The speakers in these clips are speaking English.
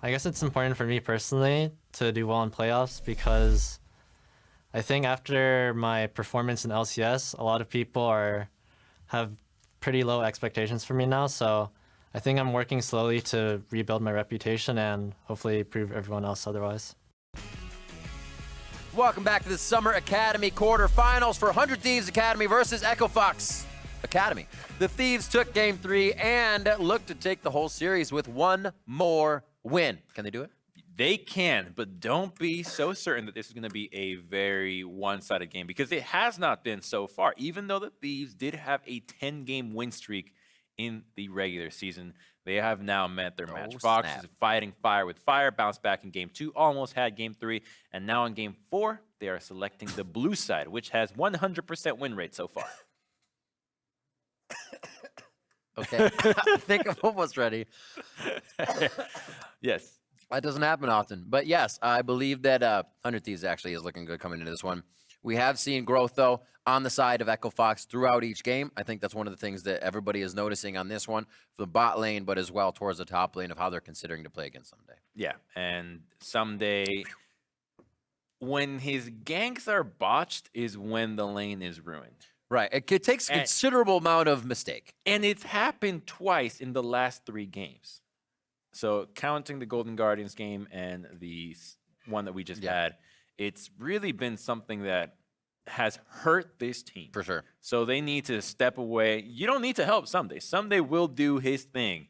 I guess it's important for me personally to do well in playoffs because I think after my performance in LCS, a lot of people have pretty low expectations for me now. So I think I'm working slowly to rebuild my reputation and hopefully prove everyone else otherwise. Welcome back to the Summer Academy quarterfinals for 100 Thieves Academy versus FOXA Academy. The Thieves took Game 3 and look to take the whole series with one more win. Can they do it? They can, but don't be so certain that this is going to be a very one-sided game because it has not been so far. Even though the Thieves did have a 10-game win streak in the regular season, they have now met their match. FOXA is fighting fire with fire, bounced back in Game 2, almost had Game 3, and now in Game 4, they are selecting the blue side, which has 100% win rate so far. Okay, I think I'm almost ready. Yes. That doesn't happen often. But yes, I believe that 100 Thieves actually is looking good coming into this one. We have seen growth, though, on the side of FOXA throughout each game. I think that's one of the things that everybody is noticing on this one, for the bot lane, but as well towards the top lane of how they're considering to play against Someday. Yeah, and Someday, when his ganks are botched is when the lane is ruined. Right. It takes a considerable amount of mistake. And it's happened twice in the last 3 games. So counting the Golden Guardians game and the one that we just had, it's really been something that has hurt this team. For sure. So they need to step away. You don't need to help Someday. Someday will do his thing.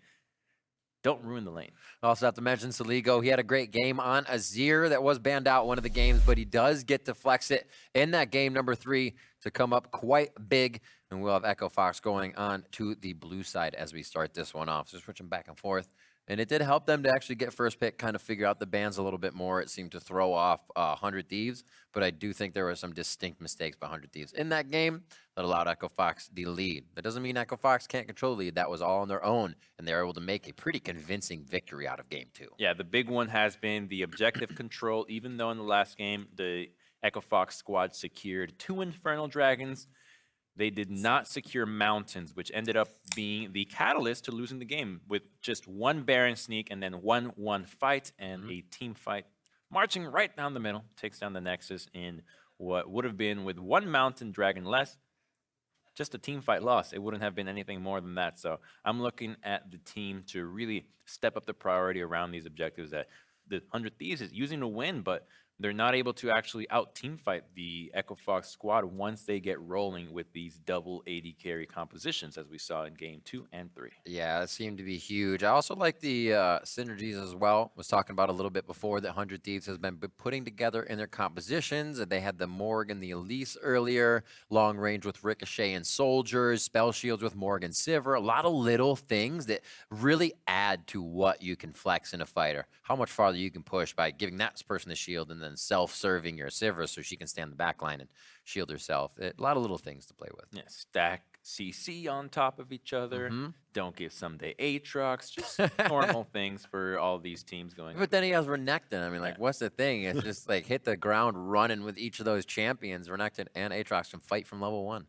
Don't ruin the lane. Also have to mention Saligo. He had a great game on Azir that was banned out one of the games, but he does get to flex it in that game number 3 to come up quite big. And we'll have FOXA going on to the blue side as we start this one off. So switching back and forth. And it did help them to actually get first pick, kind of figure out the bans a little bit more. It seemed to throw off 100 Thieves, but I do think there were some distinct mistakes by 100 Thieves in that game that allowed FOXA the lead. That doesn't mean FOXA can't control the lead. That was all on their own, and they were able to make a pretty convincing victory out of Game 2. Yeah, the big one has been the objective control, even though in the last game, the FOXA squad secured 2 Infernal Dragons. They did not secure Mountains, which ended up being the catalyst to losing the game with just 1 Baron sneak and then 1-1 fight and a team fight. Marching right down the middle, takes down the Nexus in what would have been with 1 Mountain Dragon less. Just a team fight loss. It wouldn't have been anything more than that. So I'm looking at the team to really step up the priority around these objectives that the 100 Thieves is using to win, but they're not able to actually out-team fight the FOXA squad once they get rolling with these double AD carry compositions, as we saw in Game 2 and 3. Yeah, it seemed to be huge. I also like the synergies as well. Was talking about a little bit before that 100 Thieves has been putting together in their compositions. They had the Morg and the Elise earlier, long range with Ricochet and Soldiers, spell shields with Morg and Sivir. A lot of little things that really add to what you can flex in a fighter. How much farther you can push by giving that person the shield and then self-serving your Sivir so she can stand in the back line and shield herself. A lot of little things to play with. Yeah, stack CC on top of each other. Don't give Someday Aatrox. Just normal things for all these teams going. But then he has Renekton. I mean, like, what's the thing? It's just like hit the ground running with each of those champions. Renekton and Aatrox can fight from level 1.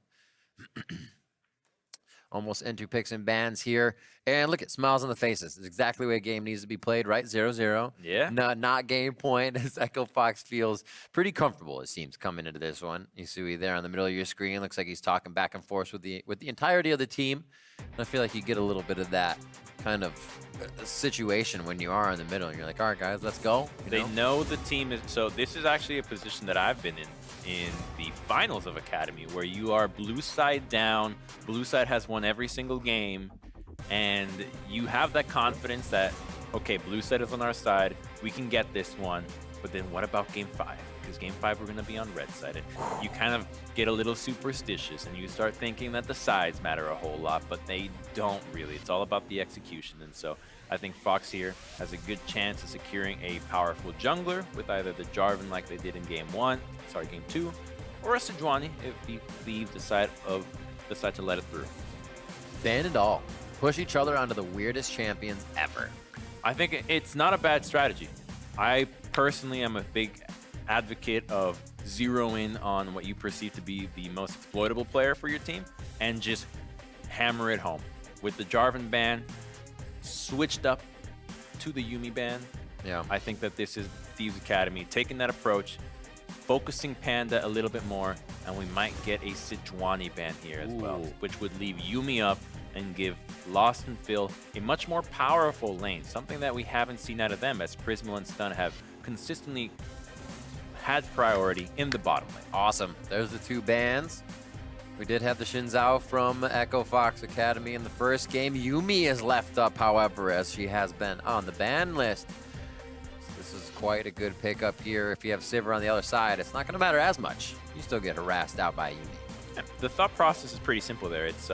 Almost into picks and bans here. And look at smiles on the faces. It's exactly the way a game needs to be played, right? 0-0. Yeah. Not game point. As FOXA feels pretty comfortable, it seems, coming into this one. You see there on the middle of your screen. Looks like he's talking back and forth with the entirety of the team. And I feel like you get a little bit of that kind of situation when you are in the middle. And you're like, all right, guys, let's go. They know the team is... So this is actually a position that I've been in the finals of Academy, where you are blue side down. Blue side has won every single game, and you have that confidence that, okay, blue side is on our side, we can get this one. But then what about game 5? Because game 5 we're going to be on red side, and you kind of get a little superstitious and you start thinking that the sides matter a whole lot, but they don't really. It's all about the execution. And so I think FOXA here has a good chance of securing a powerful jungler with either the Jarvan like they did in game 2, or a Sejuani if the Thieves decide to let it through. Ban it all. Push each other onto the weirdest champions ever. I think it's not a bad strategy. I personally am a big advocate of zero in on what you perceive to be the most exploitable player for your team and just hammer it home. With the Jarvan ban switched up to the Yuumi ban, Yeah. I think that this is Thieves Academy taking that approach, focusing Panda a little bit more, and we might get a Sejuani ban here as well, which would leave Yuumi up and give Lost and Phil a much more powerful lane, something that we haven't seen out of them, as Prismal and Stun have consistently had priority in the bottom lane. Awesome. There's the 2 bans. We did have the Shinzao from Echo Fox Academy in the first game. Yuumi is left up, however, as she has been on the ban list. So this is quite a good pickup here. If you have Sivir on the other side, it's not going to matter as much. You still get harassed out by Yuumi. The thought process is pretty simple there. It's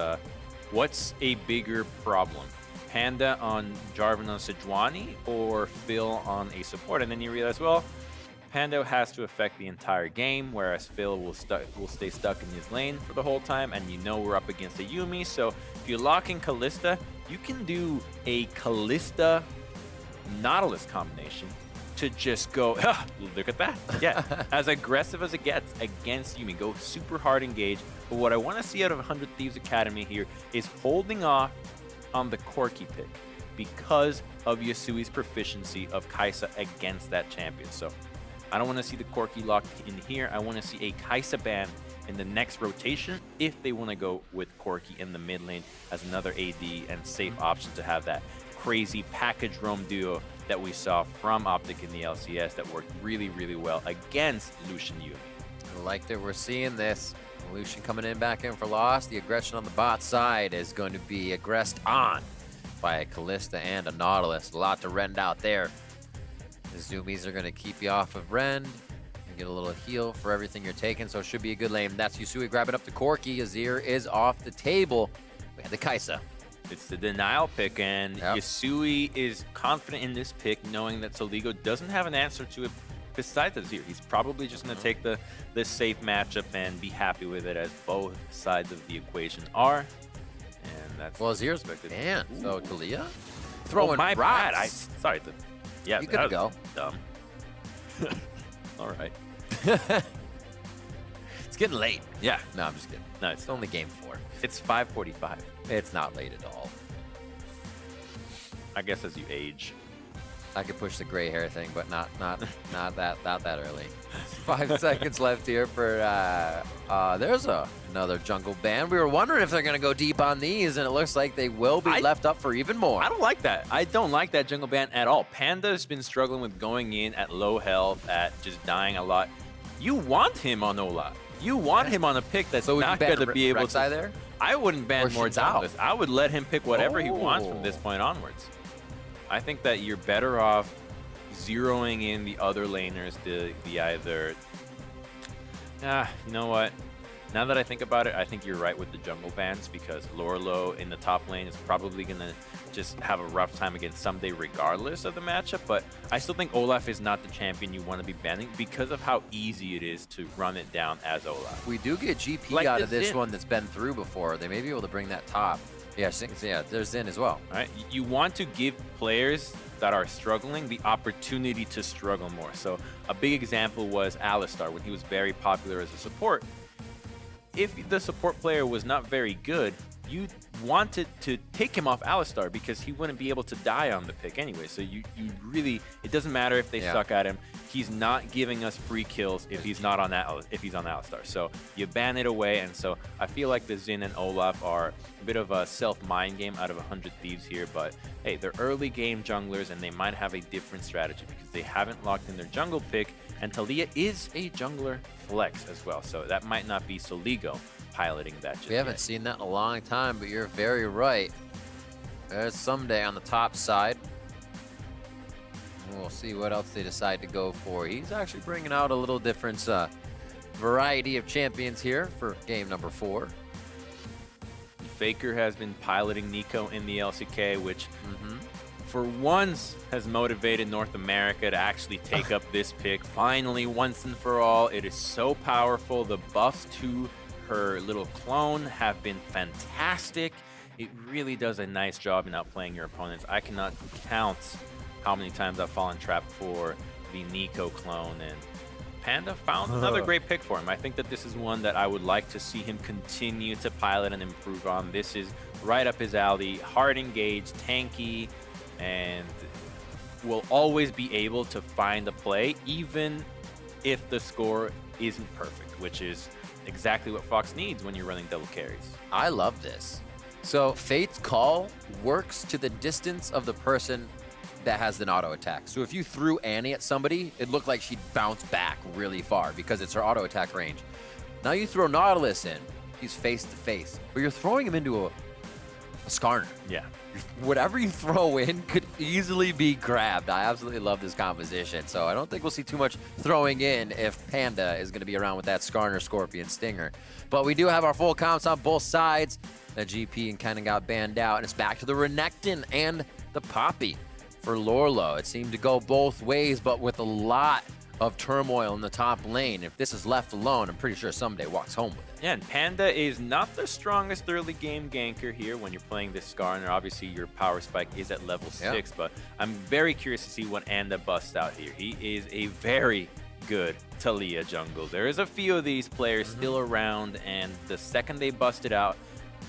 what's a bigger problem? Panda on Jarvan on Sejuani or Phil on a support? And then you realize, well, Panda has to affect the entire game, whereas Phil will stay stuck in his lane for the whole time, and you know we're up against a Yuumi, so if you lock in Kalista, you can do a Kalista Nautilus combination to just go, look at that. Yeah, as aggressive as it gets against Yuumi. Go super hard engage, but what I want to see out of 100 Thieves Academy here is holding off on the Corki pick because of Yasui's proficiency of Kai'Sa against that champion. So I don't want to see the Corki locked in here. I want to see a Kai'Sa ban in the next rotation if they want to go with Corki in the mid lane as another AD and safe option to have that crazy package roam duo that we saw from Optic in the LCS that worked really, really well against Lucian Yuumi. I like that we're seeing this. Lucian coming in back in for Lost. The aggression on the bot side is going to be aggressed on by a Kalista and a Nautilus. A lot to rend out there. The Zoomies are going to keep you off of Rend and get a little heal for everything you're taking, so it should be a good lane. That's Yusui grabbing up the Corki. Azir is off the table. We have the Kai'Sa. It's the denial pick, and Yusui is confident in this pick, knowing that Soligo doesn't have an answer to it besides Azir. He's probably just going to take the safe matchup and be happy with it, as both sides of the equation are. And that's Azir's banned. So Talia throwing my rocks. bad. Sorry. Yeah, you could go. Dumb. All right. It's getting late. Yeah. No, I'm just kidding. No, It's only game 4. It's 5:45. It's not late at all. I guess as you age. I could push the gray hair thing, but not that early. 5 seconds left here for there's another jungle ban. We were wondering if they're gonna go deep on these, and it looks like they will be left up for even more. I don't like that. I don't like that jungle ban at all. Panda's been struggling with going in at low health, at just dying a lot. You want him on Olaf. You want him on a pick that's not going to be able to. There? I wouldn't ban more Shinzao. junglers. I would let him pick whatever he wants from this point onwards. I think that you're better off zeroing in the other laners to be either... you know what? Now that I think about it, I think you're right with the jungle bans, because Lorlo in the top lane is probably going to just have a rough time against Someday regardless of the matchup, but I still think Olaf is not the champion you want to be banning because of how easy it is to run it down as Olaf. We do get GP Like out of this Zin. one that's been through before. They may be able to bring that top. Yeah, there's Zin as well. All right? You want to give players that are struggling the opportunity to struggle more. So a big example was Alistar when he was very popular as a support. If the support player was not very good, you wanted to take him off Alistar because he wouldn't be able to die on the pick anyway. So you really, it doesn't matter if they suck at him. He's not giving us free kills if he's not on that, if he's on Alistar. So you ban it away, and so I feel like the Zin and Olaf are a bit of a self-mind game out of 100 Thieves here. But hey, they're early game junglers, and they might have a different strategy because they haven't locked in their jungle pick. And Talia is a jungler flex as well, so that might not be Soligo piloting that just We haven't seen that in a long time, but you're very right. There's Someday on the top side. We'll see what else they decide to go for. He's actually bringing out a little different variety of champions here for game number 4. FLICKR has been piloting Nico in the LCK, which for once has motivated North America to actually take up this pick. Finally, once and for all, it is so powerful. The buffs to her little clone have been fantastic. It really does a nice job in outplaying your opponents. I cannot count how many times I've fallen trapped for the Nico clone, and Panda found another great pick for him. I think that this is one that I would like to see him continue to pilot and improve on. This is right up his alley, hard engaged, tanky, and will always be able to find a play, even if the score isn't perfect, which is exactly what Fox needs when you're running double carries. I love this. So Fate's call works to the distance of the person that has an auto attack. So if you threw Annie at somebody, it looked like she'd bounce back really far because it's her auto attack range. Now you throw Nautilus in, he's face to face, but you're throwing him into a Skarner. Yeah. Whatever you throw in could easily be grabbed. I absolutely love this composition. So I don't think we'll see too much throwing in if Panda is going to be around with that Skarner, Scorpion, Stinger. But we do have our full counts on both sides. The GP and kind of got banned out, and it's back to the Renekton and the Poppy for Lorlo. It seemed to go both ways, but with a lot of turmoil in the top lane. If this is left alone, I'm pretty sure someday walks home with it. Yeah, and Panda is not the strongest early game ganker here when you're playing this Skarner. Obviously, your power spike is at level 6, but I'm very curious to see what Anda busts out here. He is a very good Talia jungle. There is a few of these players still around, and the second they bust it out,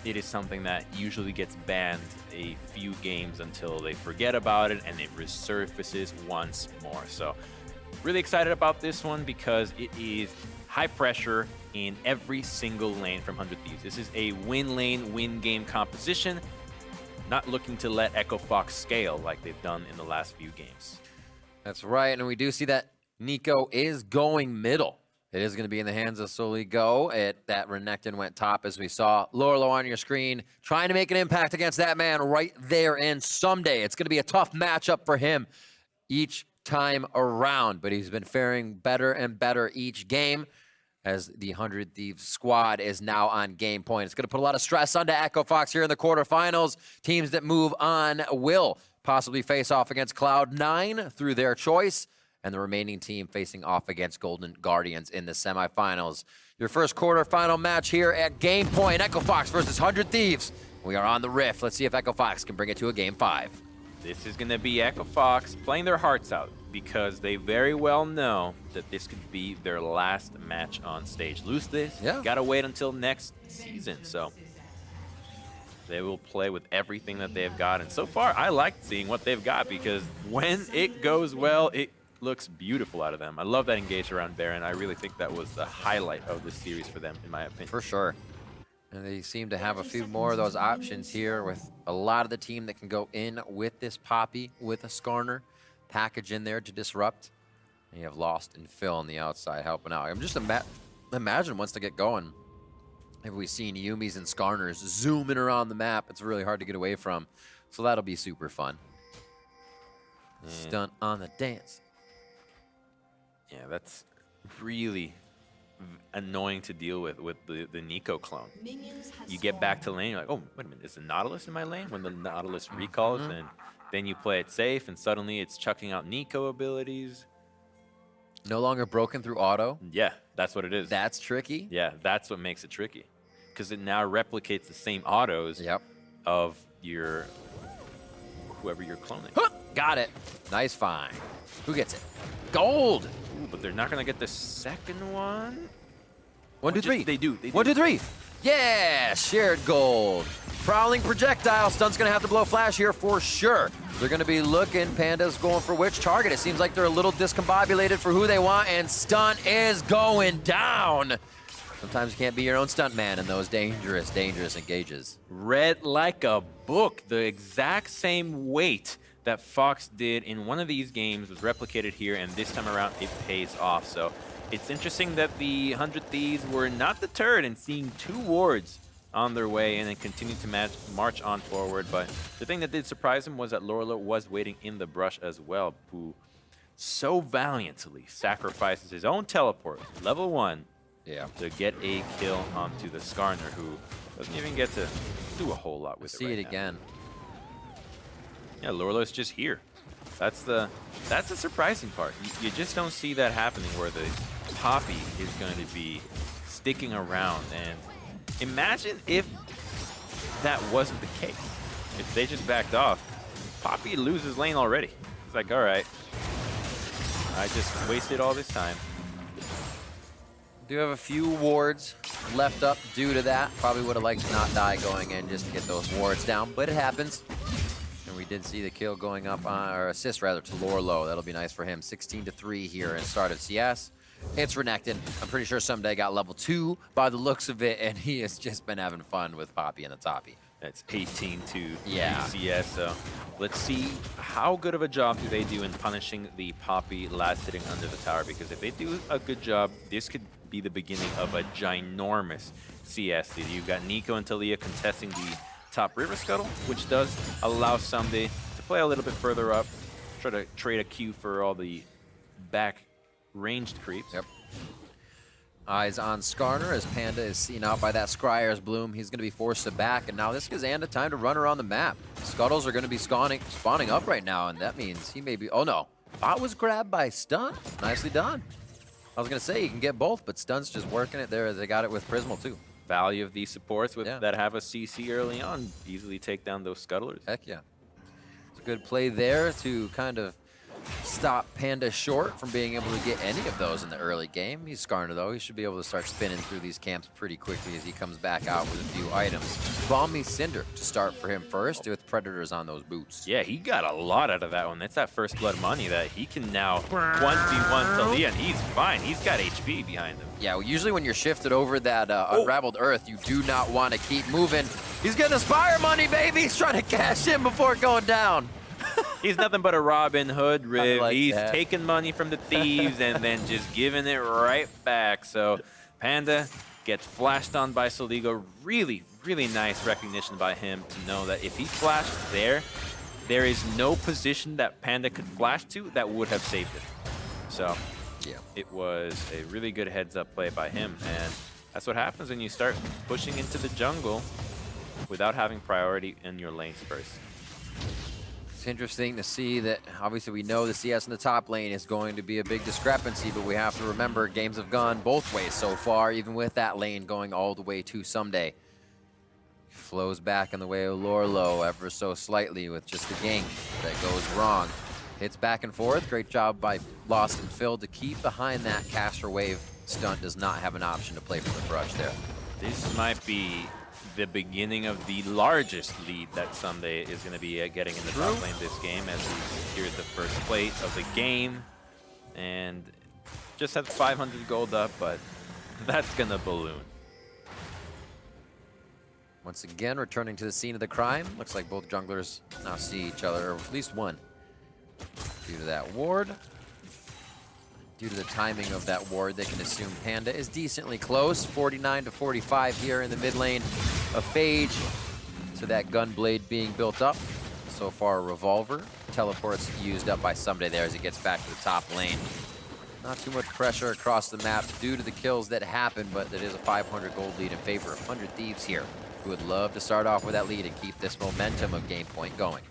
it is something that usually gets banned a few games until they forget about it and it resurfaces once more. So really excited about this one because it is high pressure in every single lane from 100 Thieves. This is a win lane, win game composition, not looking to let Echo Fox scale like they've done in the last few games. That's right, and we do see that Nico is going middle. It is going to be in the hands of Soligo. That Renekton went top, as we saw. Lorlo on your screen, trying to make an impact against that man right there, and someday it's going to be a tough matchup for him each time around, but he's been faring better and better each game as the 100 Thieves squad is now on game point. It's going to put a lot of stress onto Echo Fox here in the quarterfinals. Teams that move on will possibly face off against Cloud9 through their choice, and the remaining team facing off against Golden Guardians in the semifinals. Your first quarterfinal match here at Game Point, Echo Fox versus 100 Thieves. We are on the Rift. Let's see if Echo Fox can bring it to a Game 5. This is going to be Echo Fox playing their hearts out because they very well know that this could be their last match on stage. Lose this, gotta wait until next season. So they will play with everything that they've got. And so far, I like seeing what they've got because when it goes well, it looks beautiful out of them. I love that engage around Baron. I really think that was the highlight of the series for them, in my opinion. For sure. And they seem to have a few more of those options here with a lot of the team that can go in with this Poppy, with a Skarner package in there to disrupt. And you have Lost and Phil on the outside helping out. I'm just imagine once they get going, if we've seen Yumis and Skarners zooming around the map, it's really hard to get away from. So that'll be super fun. Stunt on the dance. Yeah, that's really annoying to deal with the Nico clone. You get back to lane, you're like, oh, wait a minute, is the Nautilus in my lane? When the Nautilus recalls, and then you play it safe, and suddenly it's chucking out Nico abilities. No longer broken through auto? Yeah, that's what it is. That's tricky? Yeah, that's what makes it tricky. Because it now replicates the same autos of your whoever you're cloning. Got it. Nice find. Who gets it? Gold! Ooh, but they're not going to get the second one. 1, 2, 3. They do. 1, 2, 3. Yeah, shared gold. Prowling projectile. Stun's going to have to blow flash here for sure. They're going to be looking. Panda's going for which target? It seems like they're a little discombobulated for who they want, and stun is going down. Sometimes you can't be your own stunt man in those dangerous engages. Read like a book. The exact same weight that Fox did in one of these games was replicated here, and this time around it pays off. So it's interesting that the 100 Thieves were not deterred in seeing 2 wards on their way and then continue to march on forward. But the thing that did surprise him was that Lorlo was waiting in the brush as well, who so valiantly sacrifices his own teleport, level 1, to get a kill onto the Skarner, who doesn't even get to do a whole lot with it. See it again. Yeah, Lorlo's just here. That's the surprising part. You just don't see that happening where the Poppy is going to be sticking around. And imagine if that wasn't the case. If they just backed off, Poppy loses lane already. It's like, all right, I just wasted all this time. Do have a few wards left up due to that. Probably would have liked to not die going in just to get those wards down, but it happens. And we did see the kill going up on, or assist rather, to Lorlo. That'll be nice for him. 16-3 here in start of CS. It's Renekton. I'm pretty sure someday got level 2 by the looks of it, and he has just been having fun with Poppy and the Toppy. That's 18 to Yeah. CS. So let's see how good of a job do they do in punishing the Poppy last hitting under the tower. Because if they do a good job, this could be the beginning of a ginormous CS lead. You've got Nico and Talia contesting the top river scuttle, which does allow Someday to play a little bit further up, try to trade a Q for all the back ranged creeps. Yep. Eyes on Skarner as Panda is seen out by that Scryer's Bloom. He's going to be forced to back, and now this gives Anda time to run around the map. Scuttles are going to be spawning up right now, and that means he may be... Oh, no. Bot was grabbed by Stun. Nicely done. I was going to say, you can get both, but Stun's just working it there. They got it with Prismal, too. Value of these supports with Yeah. that have a CC early on, easily take down those scuttlers. Heck yeah. It's a good play there to kind of stop Panda short from being able to get any of those in the early game. He's Skarner, though. He should be able to start spinning through these camps pretty quickly as he comes back out with a few items. Balmy Cinder to start for him first with Predators on those boots. Yeah, he got a lot out of that one. That's that first blood money that he can now 1v1 Talia, and he's fine. He's got HP behind him. Yeah, well, usually when you're shifted over that unraveled earth, you do not want to keep moving. He's getting Aspire money, baby! He's trying to cash in before going down. He's nothing but a Robin Hood Riv. like He's that. taking money from the thieves and then just giving it right back. So Panda gets flashed on by Soligo. Really, really nice recognition by him to know that if he flashed there, there is no position that Panda could flash to that would have saved it. So Yeah. it was a really good heads-up play by him. And that's what happens when you start pushing into the jungle without having priority in your lanes first. It's interesting to see that obviously we know the CS in the top lane is going to be a big discrepancy, but we have to remember games have gone both ways so far, even with that lane going all the way to Someday. Flows back in the way of Lorlo ever so slightly with just the gank that goes wrong. Hits back and forth. Great job by Lost and Phil to keep behind that caster wave. Stunt does not have an option to play for the brush there. This might be the beginning of the largest lead that Someday is going to be getting in the top lane this game, as he secures the first plate of the game and just has 500 gold up, but that's going to balloon. Once again, returning to the scene of the crime. Looks like both junglers now see each other, or at least one. Due to that ward. Due to the timing of that ward, they can assume Panda is decently close. 49 to 45 here in the mid lane of Phage. To that Gunblade being built up. So far, Revolver. Teleports used up by Someday there as he gets back to the top lane. Not too much pressure across the map due to the kills that happen, but it is a 500 gold lead in favor of 100 Thieves here, who would love to start off with that lead and keep this momentum of game point going.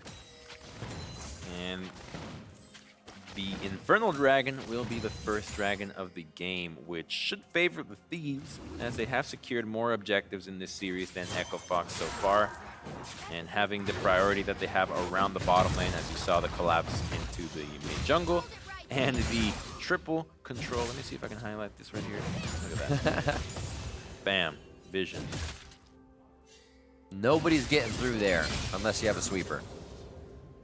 And the Infernal Dragon will be the first dragon of the game, which should favor the Thieves, as they have secured more objectives in this series than Echo Fox so far. And having the priority that they have around the bottom lane, as you saw the collapse into the mid jungle, and the triple control. Let me see if I can highlight this right here. Look at that. Bam. Vision. Nobody's getting through there unless you have a sweeper.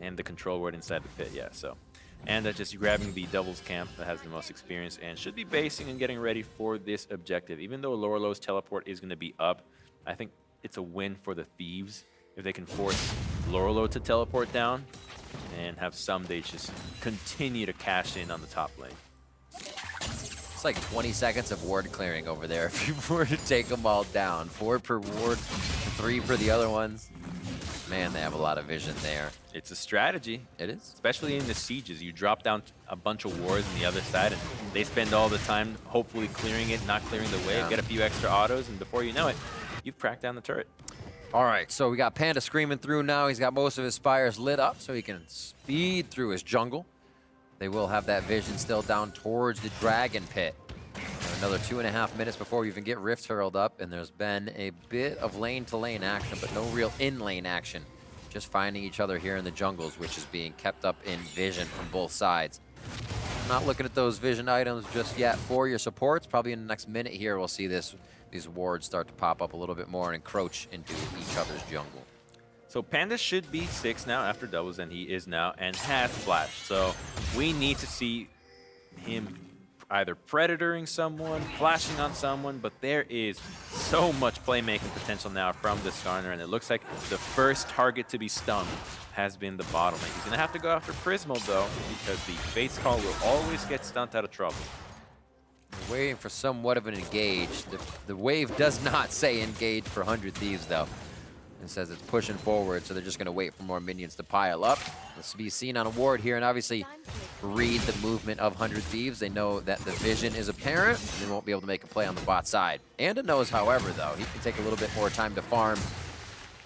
And the control word inside the pit, yeah, so. And just grabbing the doubles camp that has the most experience and should be basing and getting ready for this objective. Even though Lorlo's teleport is going to be up, I think it's a win for the Thieves if they can force Lorlo to teleport down and have Someday just continue to cash in on the top lane. It's like 20 seconds of ward clearing over there if you were to take them all down. 4 per ward, 3 for the other ones. Man, they have a lot of vision there. It's a strategy. It is. Especially in the sieges. You drop down a bunch of wards on the other side, and they spend all the time hopefully clearing it, not clearing the wave, get a few extra autos, and before you know it, you've cracked down the turret. All right, so we got Panda screaming through now. He's got most of his spires lit up so he can speed through his jungle. They will have that vision still down towards the Dragon Pit. Another 2.5 minutes before we even get Rift Herald up, and there's been a bit of lane-to-lane action, but no real in-lane action. Just finding each other here in the jungles, which is being kept up in vision from both sides. Not looking at those vision items just yet for your supports. Probably in the next minute here, we'll see these wards start to pop up a little bit more and encroach into each other's jungle. So Panda should be 6 now after doubles, and he is now, and has flash. So we need to see him either predatoring someone, flashing on someone, but there is so much playmaking potential now from the Skarner, and it looks like the first target to be stunned has been the bottleneck. He's gonna have to go after Prismal though, because the Fate's Call will always get stunned out of trouble. Waiting for somewhat of an engage. The wave does not say engage for 100 Thieves though. It says it's pushing forward, so they're just gonna wait for more minions to pile up. Let's be seen on a ward here, and obviously read the movement of 100 Thieves. They know that the vision is apparent, and they won't be able to make a play on the bot side. Anda knows, however, though, he can take a little bit more time to farm.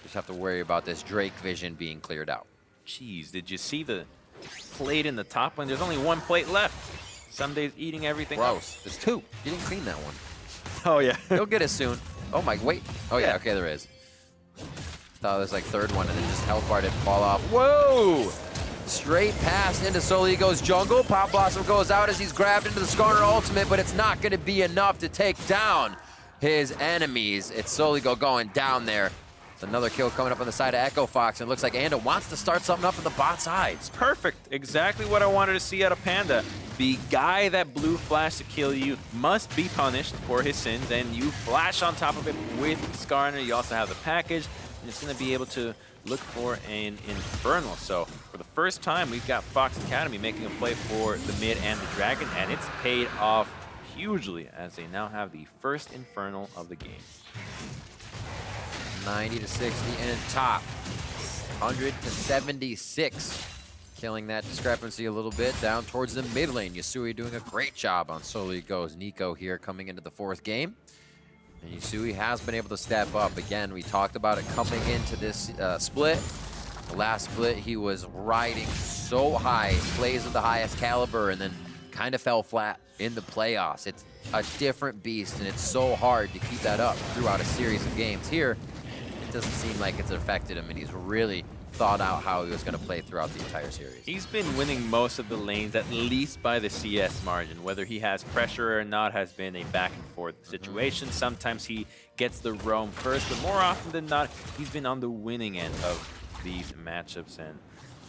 Just have to worry about this Drake vision being cleared out. Jeez, did you see the plate in the top lane? There's only one plate left. Sunday's eating everything up. Gross. There's 2. You didn't clean that one. Oh, yeah. He'll get it soon. Oh my, wait. Oh yeah, okay, there is. Thought there's like third one, and then just health bar didn't fall off. Whoa! Straight pass into Soligo's jungle. Pop Blossom goes out as he's grabbed into the Skarner ultimate, but it's not going to be enough to take down his enemies. It's Soligo going down there. It's another kill coming up on the side of Echo Fox, and it looks like Anda wants to start something up on the bot side. It's perfect. Exactly what I wanted to see out of Panda. The guy that blue flash to kill you must be punished for his sins, and you flash on top of it with Skarner. You also have the package, and it's going to be able to look for an Infernal. So for the first time, we've got Fox Academy making a play for the mid and the dragon, and it's paid off hugely as they now have the first Infernal of the game. 90 to 60 and top. 100 to 76. Killing that discrepancy a little bit down towards the mid lane. Yasui doing a great job on Soligo's Nico here coming into the 4th game. And Yasui has been able to step up. Again, we talked about it coming into this split. The last split, he was riding so high, plays of the highest caliber, and then kind of fell flat in the playoffs. It's a different beast, and it's so hard to keep that up throughout a series of games. Here, it doesn't seem like it's affected him, and he's really thought out how he was going to play throughout the entire series. He's been winning most of the lanes, at least by the CS margin. Whether he has pressure or not has been a back and forth situation. Sometimes he gets the roam first, but more often than not, he's been on the winning end of these matchups. And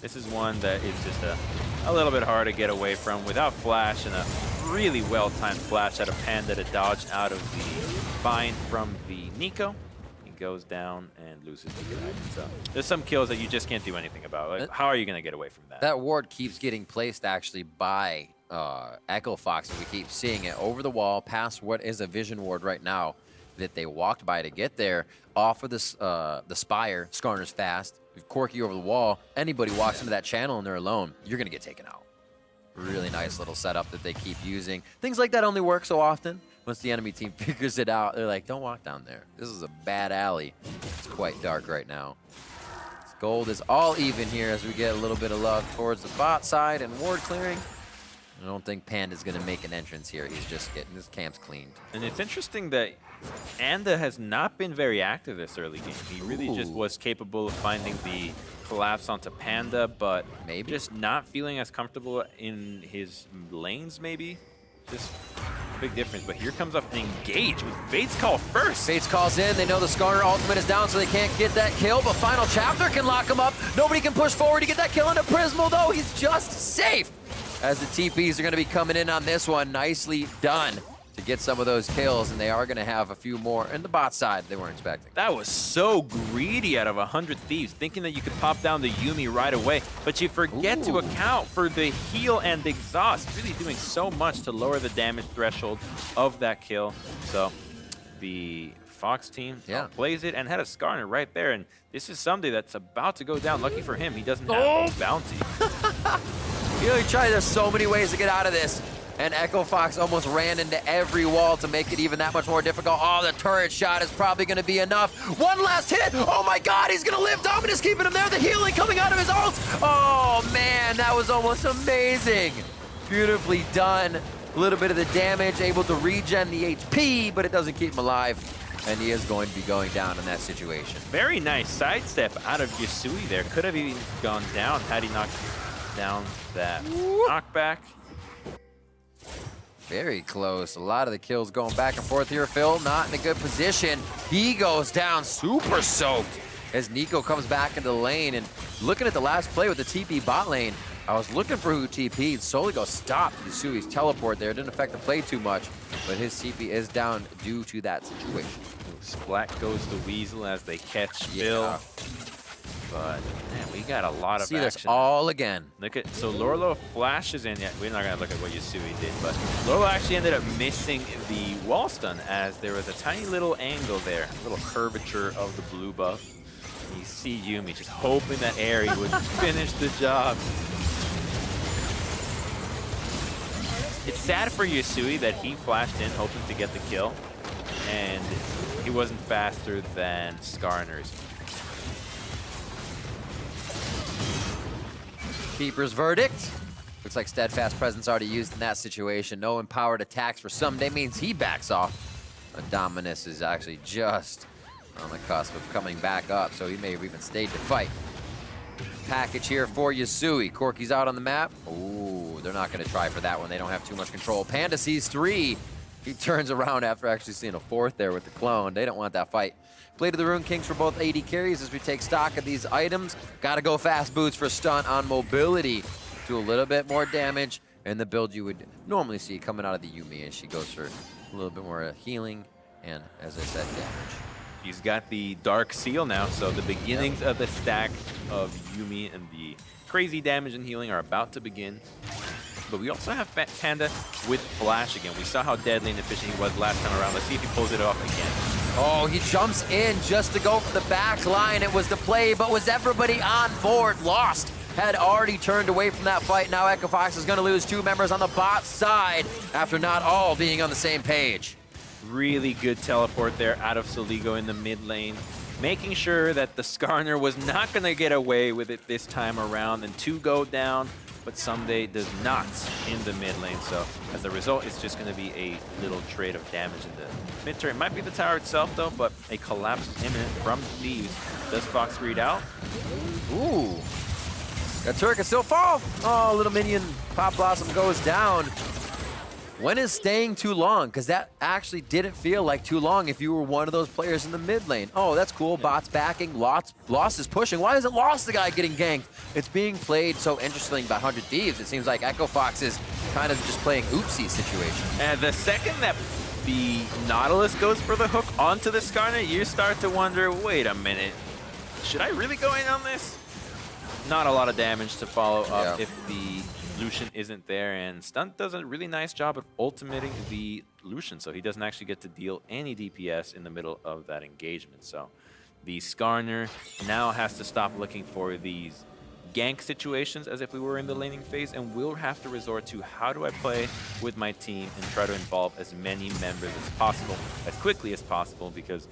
this is one that is just a little bit hard to get away from without flash, and a really well-timed flash out of Panda to dodge out of the bind from the Nico. Goes down and loses the dragon. So there's some kills that you just can't do anything about. Like, how are you going to get away from that? That ward keeps getting placed actually by Echo Fox, and we keep seeing it over the wall past what is a vision ward right now that they walked by to get there. Off of this, the Spire, Skarner's fast. Corky over the wall. Anybody walks into that channel and they're alone, you're going to get taken out. Really nice little setup that they keep using. Things like that only work so often. Once the enemy team figures it out, they're like, don't walk down there. This is a bad alley. It's quite dark right now. This gold is all even here as we get a little bit of love towards the bot side and ward clearing. I don't think Panda's going to make an entrance here. He's just getting his camps cleaned. And it's interesting that Anda has not been very active this early game. He really just was capable of finding the collapse onto Panda, but maybe just not feeling as comfortable in his lanes, maybe. Just a big difference. But here comes up an engage with Fate's Call first. Fate's Call's in. They know the Skarner ultimate is down, so they can't get that kill, but Final Chapter can lock him up. Nobody can push forward to get that kill into Prismal, though. He's just safe. As the TPs are going to be coming in on this one. Nicely done to get some of those kills, and they are going to have a few more in the bot side they weren't expecting. That was so greedy out of 100 Thieves, thinking that you could pop down the Yuumi right away, but you forget to account for the heal and exhaust, really doing so much to lower the damage threshold of that kill. So the Fox team plays it and had a Skarner right there, and this is somebody that's about to go down. Lucky for him, he doesn't have bounty. You know, he tried, there's so many ways to get out of this. And Echo Fox almost ran into every wall to make it even that much more difficult. Oh, the turret shot is probably going to be enough. One last hit. Oh my God, he's going to live. Dominus keeping him there. The healing coming out of his ult. Oh man, that was almost amazing. Beautifully done. A little bit of the damage, able to regen the HP, but it doesn't keep him alive. And he is going to be going down in that situation. Very nice sidestep out of Yasui there. Could have even gone down had he knocked down that knockback. Very close. A lot of the kills going back and forth here. Phil not in a good position. He goes down super soaked. as Nico comes back into the lane. And looking at the last play with the TP bot lane, I was looking for who TP'd. Soligo stopped Yusui's teleport there. It didn't affect the play too much, but his TP is down due to that situation. Splat goes to Weasel as they catch Phil. But man, we got a lot of See action. this all again. Look at, so Lorlo flashes in. Yeah, we're not gonna look at what Yusui did, but Lorlo actually ended up missing the wall stun as there was a tiny little angle there, a little curvature of the blue buff. And you see Yuumi just hoping that Aerie would finish the job. It's sad for Yusui that he flashed in hoping to get the kill, and he wasn't faster than Skarner's. Keeper's verdict. Looks like Steadfast Presence already used in that situation. No empowered attacks for Someday means he backs off. Dominus is actually just on the cusp of coming back up, so he may have even stayed to fight. Package here for Yusui. Corky's out on the map. Ooh, they're not going to try for that one. They don't have too much control. Panda sees 3. He turns around after actually seeing a 4th there with the clone. They don't want that fight. Play to the Rune Kings for both AD carries as we take stock of these items. Gotta go fast boots for stun on mobility. Do a little bit more damage, and the build you would normally see coming out of the Yuumi, and she goes for a little bit more healing and, as I said, damage. He's got the Dark Seal now, so the beginnings of the stack of Yuumi and the crazy damage and healing are about to begin. But we also have Panda with Flash again. We saw how deadly and efficient he was last time around. Let's see if he pulls it off again. Oh, he jumps in just to go for the back line. It was the play, but was everybody on board? Lost had already turned away from that fight. Now Echo Fox is going to lose 2 members on the bot side after not all being on the same page. Really good teleport there out of Soligo in the mid lane, making sure that the Skarner was not going to get away with it this time around, and 2 go down, but Someday does not in the mid lane. So as a result, it's just going to be a little trade of damage in the mid turret. It might be the tower itself though, but a collapse is imminent from Thieves. Does Fox read out? Ooh. That turret can still fall. Oh, little minion Pop Blossom goes down. When is staying too long? Because that actually didn't feel like too long if you were one of those players in the mid lane. Oh, that's cool. Bot's backing. Lost is pushing. Why isn't Lost the guy getting ganked? It's being played so interesting by 100 Thieves. It seems like Echo Fox is kind of just playing oopsie situation. And the second that the Nautilus goes for the hook onto the Skarner, you start to wonder, wait a minute, should I really go in on this? Not a lot of damage to follow up if the Lucian isn't there, and Stunt does a really nice job of ultimating the Lucian, so he doesn't actually get to deal any DPS in the middle of that engagement. So the Skarner now has to stop looking for these gank situations as if we were in the laning phase, and we'll have to resort to how do I play with my team and try to involve as many members as possible, as quickly as possible, because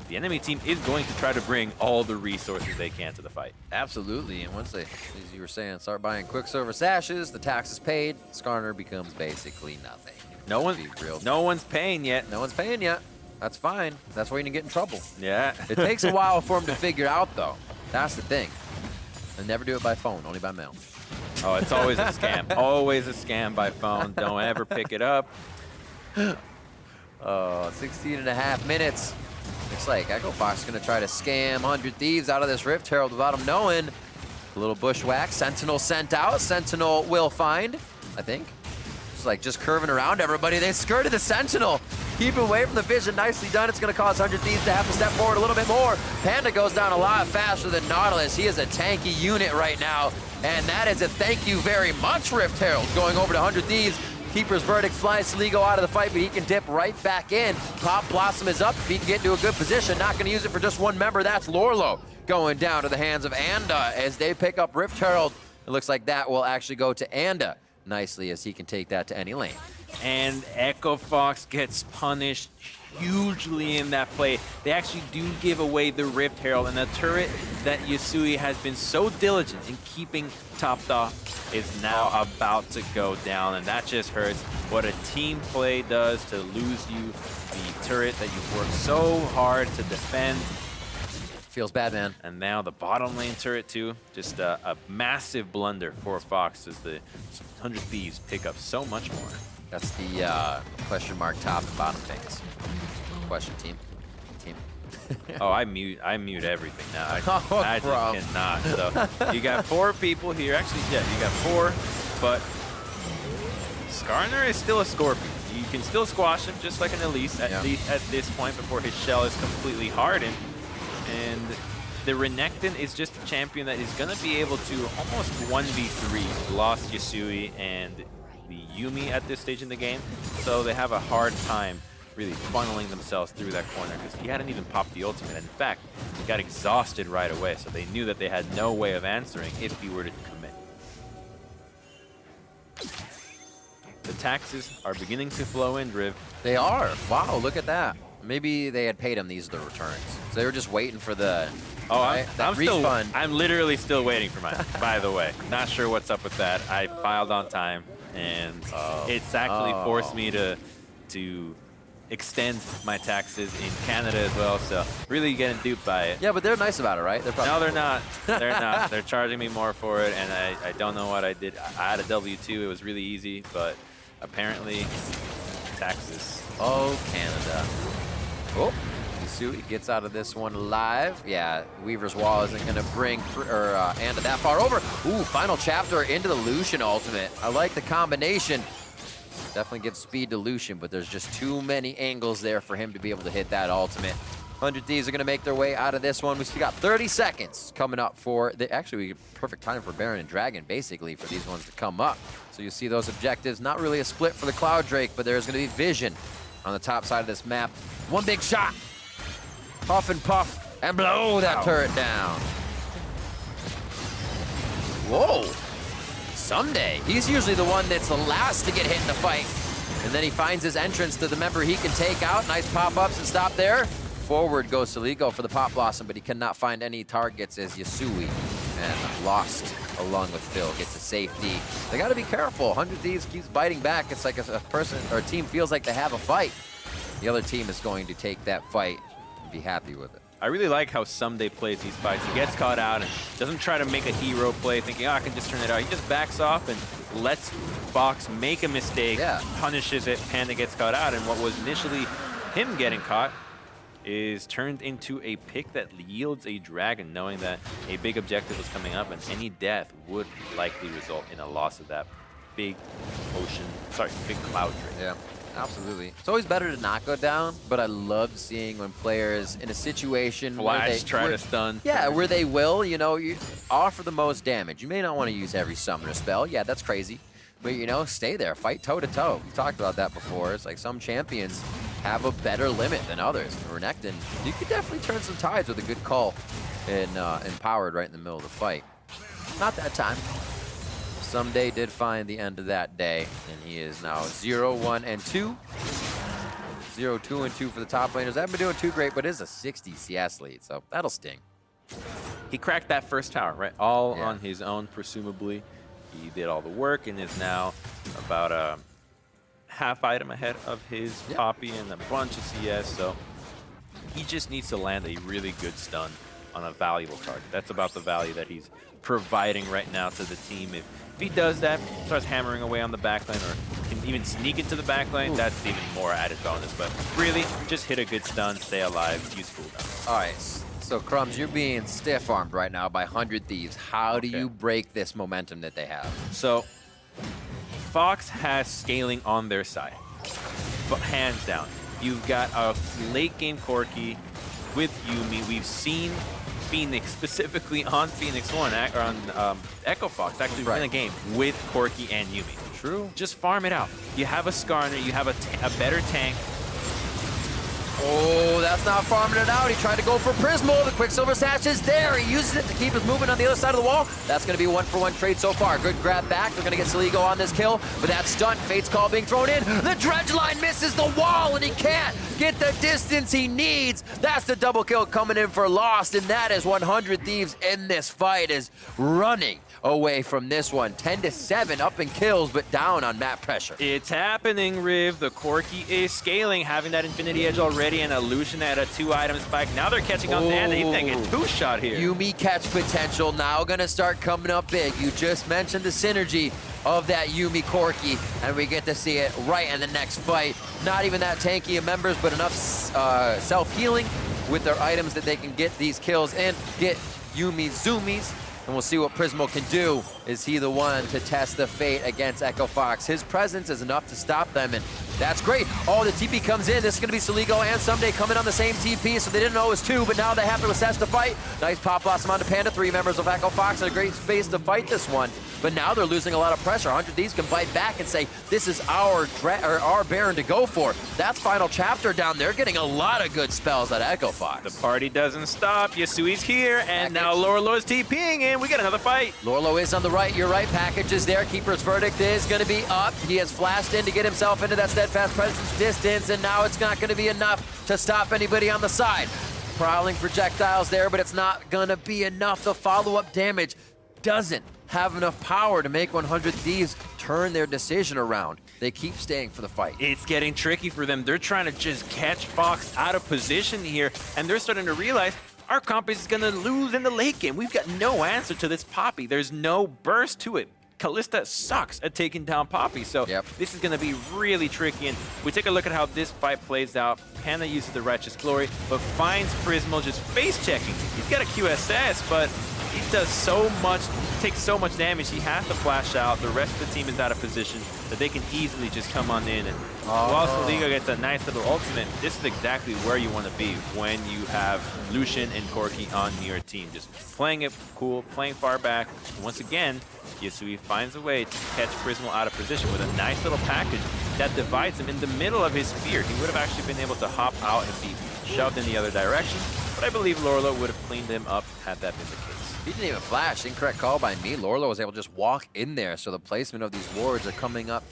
the enemy team is going to try to bring all the resources they can to the fight. Absolutely, and once they, as you were saying, start buying Quicksilver sashes, the tax is paid, Skarner becomes basically nothing. No one's paying yet. No one's paying yet. That's fine. That's why you get in trouble. Yeah. It takes a while for them to figure out, though. That's the thing. They never do it by phone, only by mail. Oh, it's always a scam. Always a scam by phone. Don't ever pick it up. 16 and a half minutes. Looks like Echo Fox is going to try to scam 100 Thieves out of this Rift Herald without him knowing. A little bushwhack. Sentinel sent out. Sentinel will find, I think. It's like just curving around everybody. They skirted the Sentinel. Keep away from the vision. Nicely done. It's going to cause 100 Thieves to have to step forward a little bit more. Panda goes down a lot faster than Nautilus. He is a tanky unit right now. And that is a thank you very much, Rift Herald, going over to 100 Thieves. Keeper's verdict flies Soligo out of the fight, but he can dip right back in. Pop Blossom is up if he can get into a good position. Not going to use it for just one member. That's Lorlo going down to the hands of Anda as they pick up Rift Herald. It looks like that will actually go to Anda nicely as he can take that to any lane. And Echo Fox gets punished hugely in that play. They actually do give away the Rift Herald, and the turret that Yusui has been so diligent in keeping topped off is now about to go down, and that just hurts. What a team play does to lose you the turret that you've worked so hard to defend. Feels bad, man. And now the bottom lane turret too. Just a massive blunder for Fox as the 100 Thieves pick up so much more. That's the question mark top and bottom things. Question, team. Team. Oh, I mute everything now. I Bro. just cannot. So you got 4 people here. Actually, yeah, you got 4, but Skarner is still a Scorpion. You can still squash him just like an Elise at least at this point before his shell is completely hardened. And the Renekton is just a champion that is going to be able to almost 1v3 lost Yasui and the Yuumi at this stage in the game. So they have a hard time really funneling themselves through that corner because he hadn't even popped the ultimate. In fact, he got exhausted right away, so they knew that they had no way of answering if he were to commit. The taxes are beginning to flow in, Riv. They are. Wow, look at that. Maybe they had paid him these are the returns. So they were just waiting for the I'm refund. I'm literally still waiting for mine, by the way. Not sure what's up with that. I filed on time, and it's actually forced me to extend my taxes in Canada as well, so really getting duped by it. Yeah, but they're nice about it, right? No, they're not. They're not. They're charging me more for it, and I don't know what I did. I had a W-2. It was really easy, but apparently taxes. Oh, Canada. Oh, Yasui gets out of this one alive. Yeah, Weaver's Wall isn't going to bring Anda that far over. Ooh, final chapter into the Lucian ultimate. I like the combination. Definitely gives speed to Lucian, but there's just too many angles there for him to be able to hit that ultimate. 100 Thieves are going to make their way out of this one. We still got 30 seconds coming up for the actually perfect time for Baron and Dragon basically for these ones to come up. So you see those objectives. Not really a split for the Cloud Drake, but there's going to be vision on the top side of this map. One big shot. Puff and puff and blow that turret down. Whoa. Someday. He's usually the one that's the last to get hit in the fight. And then he finds his entrance to the member he can take out. Nice pop-ups and stop there. Forward goes Saligo for the Pop Blossom, but he cannot find any targets as Yasui and lost along with Phil gets to safety. They got to be careful. 100 Thieves keeps biting back. It's like a person or a team feels like they have a fight. The other team is going to take that fight and be happy with it. I really like how Someday plays these fights. He gets caught out and doesn't try to make a hero play thinking, oh, I can just turn it out. He just backs off and lets Fox make a mistake, punishes it, Panda gets caught out, and what was initially him getting caught is turned into a pick that yields a dragon, knowing that a big objective was coming up and any death would likely result in a loss of that big big cloud drake. Yeah. Absolutely. It's always better to not go down, but I love seeing when players in a situation where they try to stun. Yeah, where they will, you know, you offer the most damage. You may not want to use every summoner spell. Yeah, that's crazy. But, you know, stay there. Fight toe-to-toe. We've talked about that before. It's like some champions have a better limit than others. Renekton, you could definitely turn some tides with a good call and empowered right in the middle of the fight. Not that time. Someday did find the end of that day, and he is now 0-1-2. 0-2-2 for the top laners. They haven't been doing too great, but it is a 60 CS lead, so that'll sting. He cracked that first tower, right? All on his own, presumably. He did all the work and is now about a half item ahead of his Poppy and a bunch of CS, so he just needs to land a really good stun on a valuable target. That's about the value that he's providing right now to the team. If he does that, starts hammering away on the backline or can even sneak into the backline, that's even more added bonus. But really, just hit a good stun, stay alive, use cooldown. All right, so Crumbs, you're being stiff-armed right now by 100 Thieves. How do you break this momentum that they have? So, Fox has scaling on their side, but hands down. You've got a late-game Corki with Yuumi. We've seen Phoenix, specifically on Phoenix 1, or on Echo Fox, actually win a game with Corki and Yuumi. True. Just farm it out. You have a Skarner, you have a better tank. Oh, that's not farming it out. He tried to go for Prismo. The Quicksilver Sash is there. He uses it to keep his movement on the other side of the wall. That's going to be a one-for-one trade so far. Good grab back. They're going to get Saligo on this kill, but that stunt. Fate's Call being thrown in. The Dredge Line misses the wall, and he can't get the distance he needs. That's the double kill coming in for Lost, and that is 100 Thieves in this fight is running away from this one. 10-7 up in kills, but down on map pressure. It's happening, Riv. The Corki is scaling, having that Infinity Edge already, and a Lucian at a 2-item spike. Now they're catching on to Anda. He's taking a 2-shot here. Yuumi catch potential now gonna start coming up big. You just mentioned the synergy of that Yuumi Corki, and we get to see it right in the next fight. Not even that tanky of members, but enough self-healing with their items that they can get these kills and get Yumi Zoomies. And we'll see what Prismo can do. Is he the one to test the fate against Echo Fox? His presence is enough to stop them, and that's great. Oh, the TP comes in. This is going to be Soligo and Someday coming on the same TP, so they didn't know it was two, but now they have to assess the fight. Nice Pop Blossom onto Panda. 3 members of Echo Fox in a great space to fight this one. But now they're losing a lot of pressure. 100 Thieves can bite back and say, this is our Baron to go for. That's final chapter down there, getting a lot of good spells out of Echo Fox. The party doesn't stop. Yasui's here, and now Lorlo is TPing in. We got another fight. Lorlo is on the right. You're right. Package is there. Keeper's Verdict is going to be up. He has flashed in to get himself into that steadfast presence distance, and now it's not going to be enough to stop anybody on the side. Prowling projectiles there, but it's not going to be enough. The follow-up damage doesn't have enough power to make 100 Thieves turn their decision around. They keep staying for the fight. It's getting tricky for them. They're trying to just catch Fox out of position here, and they're starting to realize our comp is going to lose in the late game. We've got no answer to this Poppy. There's no burst to it. Kalista sucks at taking down Poppy, so this is going to be really tricky. And we take a look at how this fight plays out. Panda uses the Righteous Glory, but finds Prismo just face-checking. He's got a QSS, but he does so much, takes so much damage, he has to flash out. The rest of the team is out of position that they can easily just come on in. And while Soligo gets a nice little ultimate, this is exactly where you want to be when you have Lucian and Corki on your team. Just playing it cool, playing far back. And once again, Yasui finds a way to catch Prismo out of position with a nice little package that divides him in the middle of his sphere. He would have actually been able to hop out and be shoved in the other direction, but I believe Lorlo would have cleaned him up had that been the case. He didn't even flash. Incorrect call by me. Lorlo was able to just walk in there, so the placement of these wards are coming up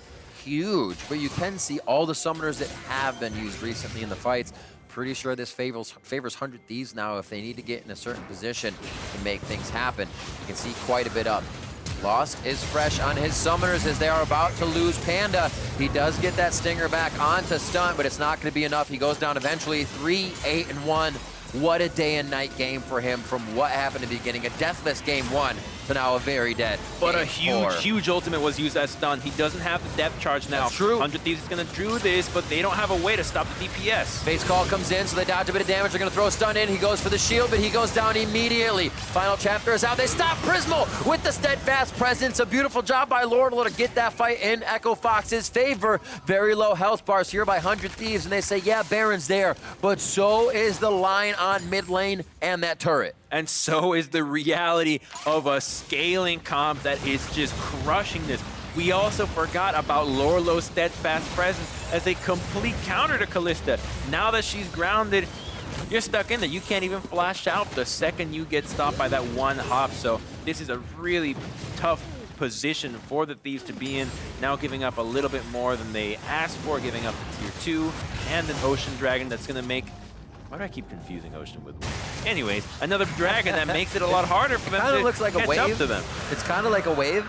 huge. But you can see all the summoners that have been used recently in the fights. Pretty sure this favors 100 Thieves now if they need to get in a certain position to make things happen. You can see quite a bit up. Lost is fresh on his summoners as they are about to lose Panda. He does get that stinger back onto Stunt, but it's not going to be enough. He goes down eventually 3-8-1. What a day and night game for him from what happened in the beginning. A deathless game 1 to now a very dead But game a huge, 4. huge ultimate was used as stun. He doesn't have the depth charge now. That's true. 100 Thieves is going to do this, but they don't have a way to stop the DPS. Base call comes in, so they dodge a bit of damage. They're going to throw a stun in. He goes for the shield, but he goes down immediately. Final chapter is out. They stop Prismo with the steadfast presence. A beautiful job by Lorlo to get that fight in Echo Fox's favor. Very low health bars here by 100 Thieves, and they say, yeah, Baron's there, but so is the line on mid lane and that turret. And so is the reality of a scaling comp that is just crushing this. We also forgot about Lorlo's steadfast presence as a complete counter to Kalista. Now that she's grounded, you're stuck in there. You can't even flash out the second you get stopped by that one hop. So this is a really tough position for the Thieves to be in. Now giving up a little bit more than they asked for, giving up the tier 2 and an Ocean Dragon that's going to make... Why do I keep confusing Ocean with Wave? Anyways, another dragon that makes it a lot harder for them to looks like catch a wave up to them. It's kind of like a wave,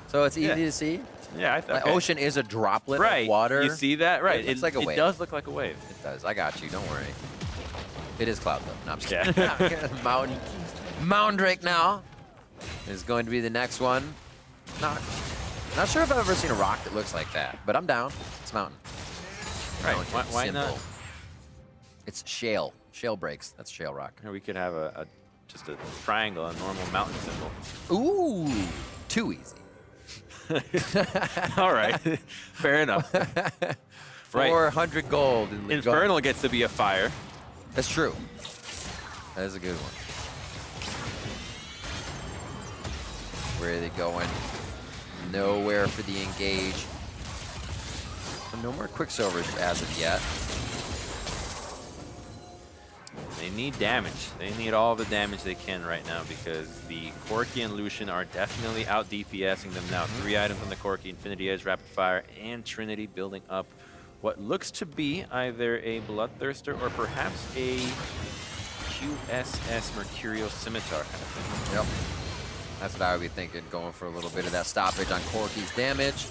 so it's easy to see. Yeah, I thought Like Ocean is a droplet of water. You see that? Right. It looks like a wave. It does look like a wave. It does. I got you. Don't worry. It is Cloud, though. No, I'm just kidding. Mountain Drake now is going to be the next one. Not sure if I've ever seen a rock that looks like that, but I'm down. It's Mountain. Right. Mountain, Why simple. not? It's shale. Shale breaks. That's shale rock. Or we could have just a triangle, a normal mountain symbol. Ooh, too easy. All right. Fair enough. Right. 400 gold. In Infernal gets to be a fire. That's true. That is a good one. Where are they going? Nowhere for the engage. No more Quicksilvers as of yet. They need damage. They need all the damage they can right now because the Corki and Lucian are definitely out DPSing them now. 3 items on the Corki, Infinity Edge, Rapid Fire, and Trinity building up what looks to be either a Bloodthirster or perhaps a QSS Mercurial Scimitar kind of thing. Yep. That's what I would be thinking, going for a little bit of that stoppage on Corki's damage,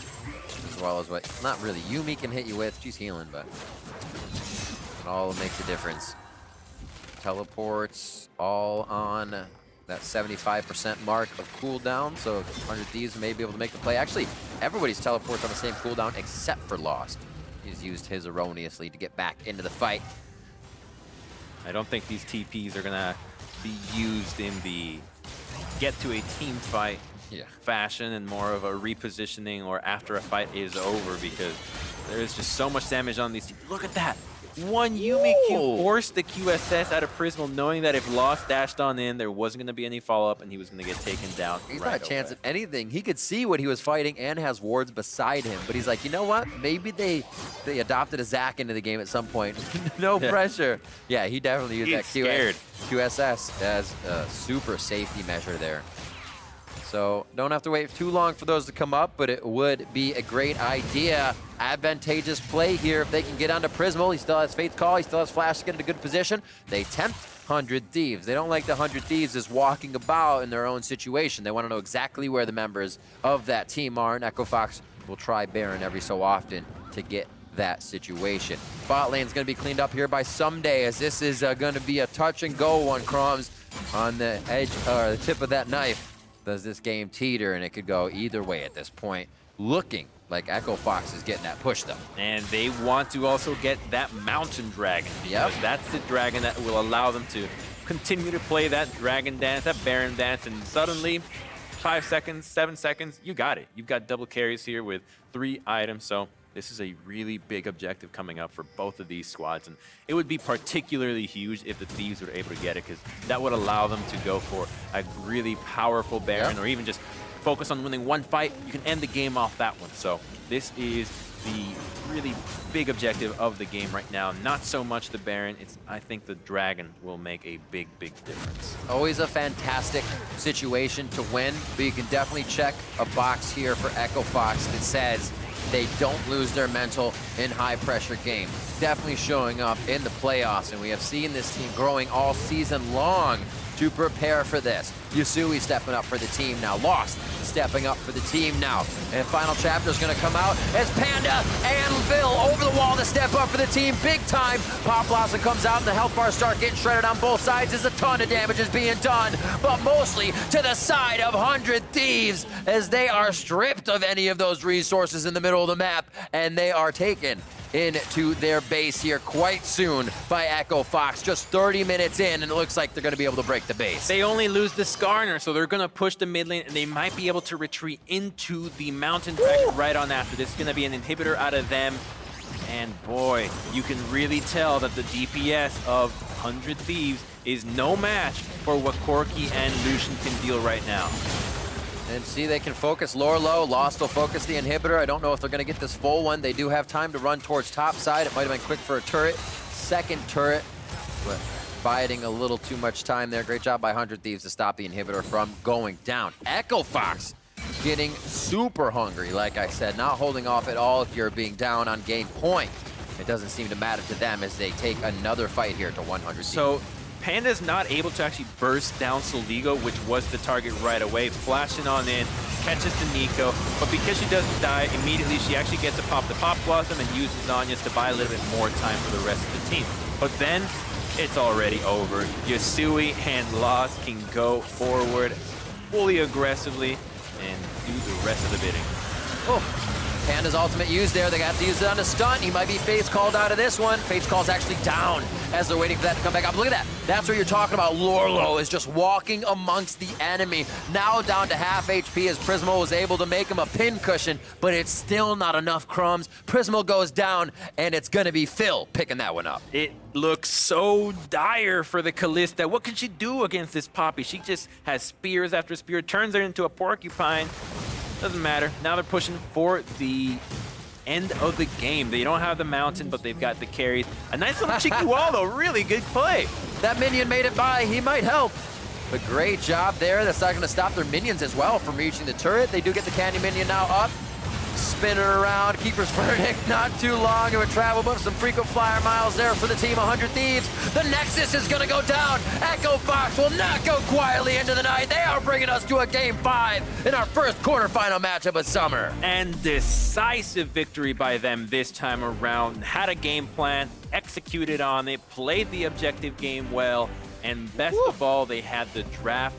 as well as what, not really Yumi can hit you with. She's healing, but it all makes a difference. Teleports all on that 75% mark of cooldown, so 100 Thieves may be able to make the play. Actually, everybody's teleports on the same cooldown except for Lost. He's used his erroneously to get back into the fight. I don't think these TPs are gonna be used in the get to a team fight fashion and more of a repositioning or after a fight is over, because there is just so much damage on these teams. Look at that. One Yuumi Q forced the QSS out of Prismal, knowing that if Lost dashed on in, there wasn't going to be any follow-up and he was going to get taken down. He's right not a chance away. at anything. He could see what he was fighting and has wards beside him. But he's like, you know what? Maybe they adopted a Zac into the game at some point. No pressure. Yeah, he definitely used that QSS as a super safety measure there. So don't have to wait too long for those to come up, but it would be a great idea. Advantageous play here if they can get onto Prismal. He still has Fate's Call. He still has Flash to get into good position. They tempt 100 Thieves. They don't like the 100 Thieves just walking about in their own situation. They want to know exactly where the members of that team are, and Echo Fox will try Baron every so often to get that situation. Bot lane's going to be cleaned up here by Someday, as this is going to be a touch and go one. Crumbs on the edge, or the tip of that knife. Does this game teeter, and it could go either way at this point. Looking like Echo Fox is getting that push, though. And they want to also get that Mountain Dragon. Yep. Because that's the dragon that will allow them to continue to play that dragon dance, that Baron dance, and suddenly, 5 seconds, 7 seconds, you got it. You've got double carries here with 3 items, so this is a really big objective coming up for both of these squads, and it would be particularly huge if the Thieves were able to get it, because that would allow them to go for a really powerful Baron, or even just focus on winning one fight. You can end the game off that one. So this is the really big objective of the game right now. Not so much the Baron. I think the Dragon will make a big, big difference. Always a fantastic situation to win, but you can definitely check a box here for Echo Fox that says they don't lose their mental in high-pressure game. Definitely showing up in the playoffs, and we have seen this team growing all season long to prepare for this. Yasui stepping up for the team now. Lost stepping up for the team now. And final chapter is going to come out as Panda and Phil over the wall to step up for the team big time. Pop Blossom comes out and the health bars start getting shredded on both sides as a ton of damage is being done, but mostly to the side of 100 Thieves as they are stripped of any of those resources in the middle of the map, and they are taken into their base here quite soon by Echo Fox. Just 30 minutes in, and it looks like they're going to be able to break the base. They only lose the Skarner, so they're going to push the mid lane, and they might be able to retreat into the Mountain Dragon right on after. This is going to be an inhibitor out of them, and boy, you can really tell that the DPS of 100 Thieves is no match for what Corki and Lucian can deal right now. And see, they can focus lore low. Lost will focus the inhibitor. I don't know if they're going to get this full one. They do have time to run towards top side. It might have been quick for a turret. Second turret, but biding a little too much time there. Great job by 100 Thieves to stop the inhibitor from going down. Echo Fox getting super hungry, like I said, not holding off at all here, being down on game point. It doesn't seem to matter to them as they take another fight here to 100 Thieves. So Panda's not able to actually burst down Soligo, which was the target right away. Flashing on in, catches the Nico, but because she doesn't die immediately, she actually gets to pop the Pop Blossom and uses Zhonya's to buy a little bit more time for the rest of the team. But then, it's already over. Yasui and Lost can go forward fully aggressively and do the rest of the bidding. Oh. Panda's ultimate used there. They got to use it on a stun. He might be Fate's called out of this one. Fate's call's actually down as they're waiting for that to come back up. Look at that. That's what you're talking about. Lorlo is just walking amongst the enemy. Now down to half HP as Prismo was able to make him a pin cushion, but it's still not enough, Crumbs. Prismo goes down, and it's going to be Phil picking that one up. It looks so dire for the Kalista. What can she do against this Poppy? She just has spears after spear, turns her into a porcupine. Doesn't matter. Now they're pushing for the end of the game. They don't have the mountain, but they've got the carries. A nice little cheeky wall, though. Really good play. That minion made it by. He might help. But great job there. That's not going to stop their minions as well from reaching the turret. They do get the candy minion now up. Spin her around. Keeper's Verdict. Not too long of a travel, but some frequent flyer miles there for the team. 100 Thieves. The Nexus is going to go down. Echo Fox will not go quietly into the night. They are bringing us to a game 5 in our first quarterfinal matchup of summer. And decisive victory by them this time around. Had a game plan, executed on it, played the objective game well, and best of all, they had the draft,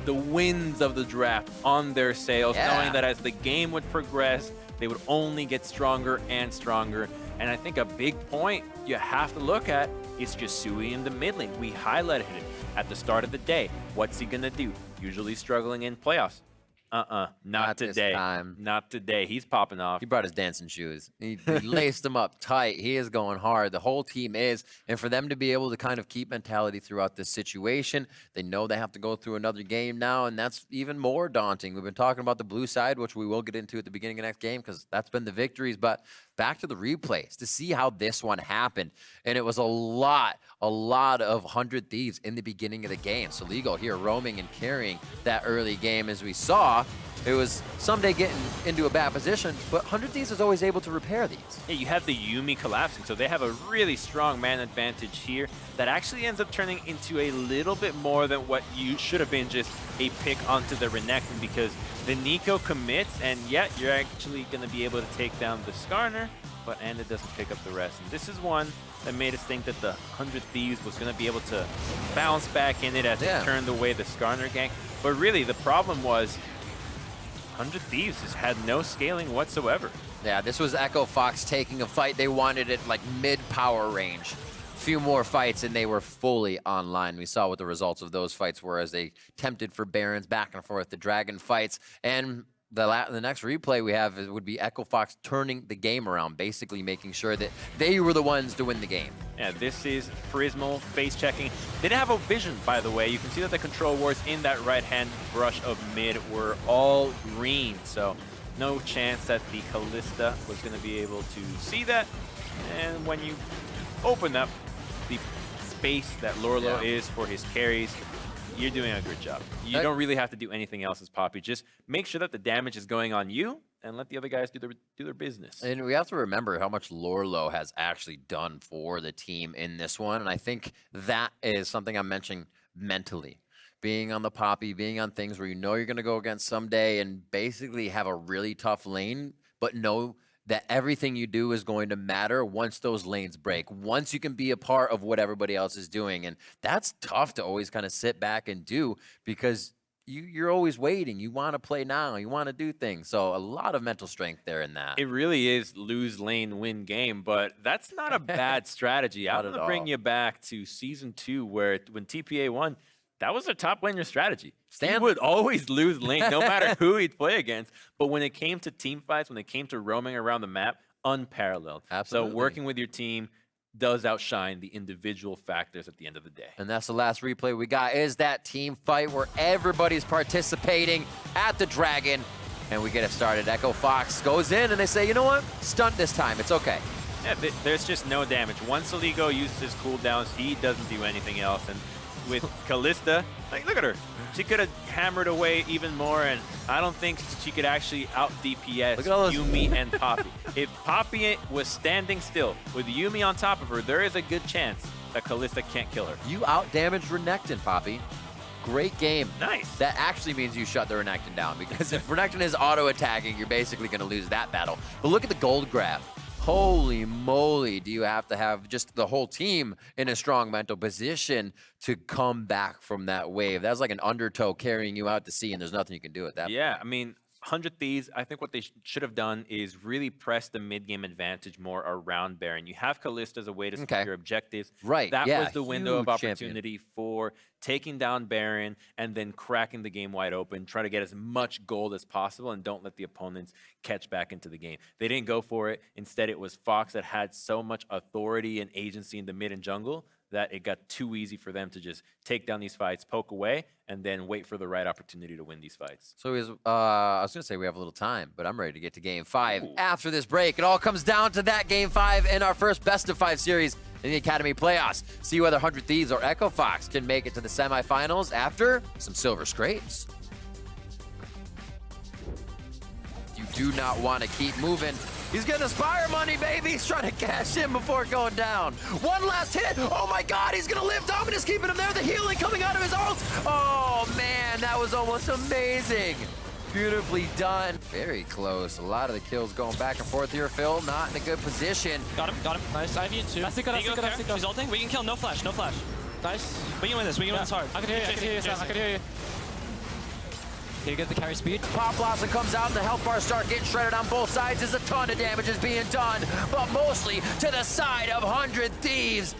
the winds of the draft on their sails, knowing that as the game would progress, they would only get stronger and stronger. And I think a big point you have to look at, It's Jasui in the mid lane. We highlighted it at the start of the day. What's he gonna do? Usually struggling in playoffs. Not this today. time. Not today. He's popping off. He brought his dancing shoes. He laced them up tight. He is going hard. The whole team is. And for them to be able to kind of keep mentality throughout this situation, they know they have to go through another game now, and that's even more daunting. We've been talking about the blue side, which we will get into at the beginning of next game because that's been the victories. But back to the replays to see how this one happened. And it was a lot of 100 Thieves in the beginning of the game. So Ligo here roaming and carrying that early game as we saw. It was someday getting into a bad position, but 100 Thieves is always able to repair these. Yeah, you have the Yuumi collapsing, so they have a really strong man advantage here that actually ends up turning into a little bit more than what you should have been just a pick onto the Renekton, because the Nico commits, and yet you're actually going to be able to take down the Skarner, but Anda doesn't pick up the rest. And this is one that made us think that the 100 Thieves was going to be able to bounce back in it as it turned away the Skarner gank. But really, the problem was 100 Thieves just had no scaling whatsoever. Yeah, this was Echo Fox taking a fight. They wanted it like mid-power range. Few more fights and they were fully online. We saw what the results of those fights were as they tempted for Barons back and forth, the Dragon fights. And the next replay we have would be Echo Fox turning the game around, basically making sure that they were the ones to win the game. Yeah, this is Prismal face checking. They didn't have a vision, by the way. You can see that the control wards in that right-hand brush of mid were all green, so no chance that the Kalista was going to be able to see that. And when you open up the space that Lorlo is for his carries, you're doing a good job. You don't really have to do anything else as Poppy. Just make sure that the damage is going on you and let the other guys do their business. And we have to remember how much Lorlo has actually done for the team in this one. And I think that is something I'm mentioning mentally. Being on the Poppy, being on things where you know you're going to go against someday and basically have a really tough lane, but know that everything you do is going to matter once those lanes break, once you can be a part of what everybody else is doing. And that's tough to always kind of sit back and do because you're always waiting. You want to play now. You want to do things. So a lot of mental strength there in that. It really is lose lane, win game, but that's not a bad strategy. I'm going to bring you back to Season 2 where when TPA won, that was a top laner strategy. He would always lose lane, no matter who he'd play against. But when it came to team fights, when it came to roaming around the map, unparalleled. Absolutely. So working with your team does outshine the individual factors at the end of the day. And that's the last replay we got, is that team fight where everybody's participating at the Dragon. And we get it started. Echo Fox goes in and they say, you know what? Stunt this time. It's okay. Yeah, there's just no damage. Once Aligo uses his cooldowns, he doesn't do anything else. And with Kalista, like, look at her. She could have hammered away even more, and I don't think she could actually out-DPS Yuumi and Poppy. If Poppy was standing still with Yuumi on top of her, there is a good chance that Kalista can't kill her. You out-damaged Renekton, Poppy. Great game. Nice. That actually means you shut the Renekton down, because if Renekton is auto-attacking, you're basically going to lose that battle. But look at the gold grab. Holy moly, do you have to have just the whole team in a strong mental position to come back from that wave. That was like an undertow carrying you out to sea, and there's nothing you can do with that. Yeah, I mean, 100 Thieves, I think what they should have done is really press the mid-game advantage more around Baron. You have Kalista as a way to secure objectives. Right, That was the window of opportunity for taking down Baron and then cracking the game wide open, try to get as much gold as possible and don't let the opponents catch back into the game. They didn't go for it. Instead, it was Fox that had so much authority and agency in the mid and jungle that it got too easy for them to just take down these fights, poke away, and then wait for the right opportunity to win these fights. So I was going to say we have a little time, but I'm ready to get to Game 5. Ooh. After this break, it all comes down to that Game 5 in our first best-of-5 series in the Academy playoffs. See whether 100 Thieves or Echo Fox can make it to the semifinals after some silver scrapes. You do not want to keep moving. He's getting Aspire money, baby. He's trying to cash in before going down. One last hit. Oh, my God. He's going to live. Dominus keeping him there. The healing coming out of his ult. Oh, man. That was almost amazing. Beautifully done. Very close. A lot of the kills going back and forth here, Phil. Not in a good position. Got him. Nice. Ivy in 2. That's good. She's ulting. We can kill. No flash. Nice. We can win this. We can win this hard. I can hear you. Can you get the carry speed? Pop Blossom comes out and the health bars start getting shredded on both sides as a ton of damage is being done, but mostly to the side of 100 Thieves.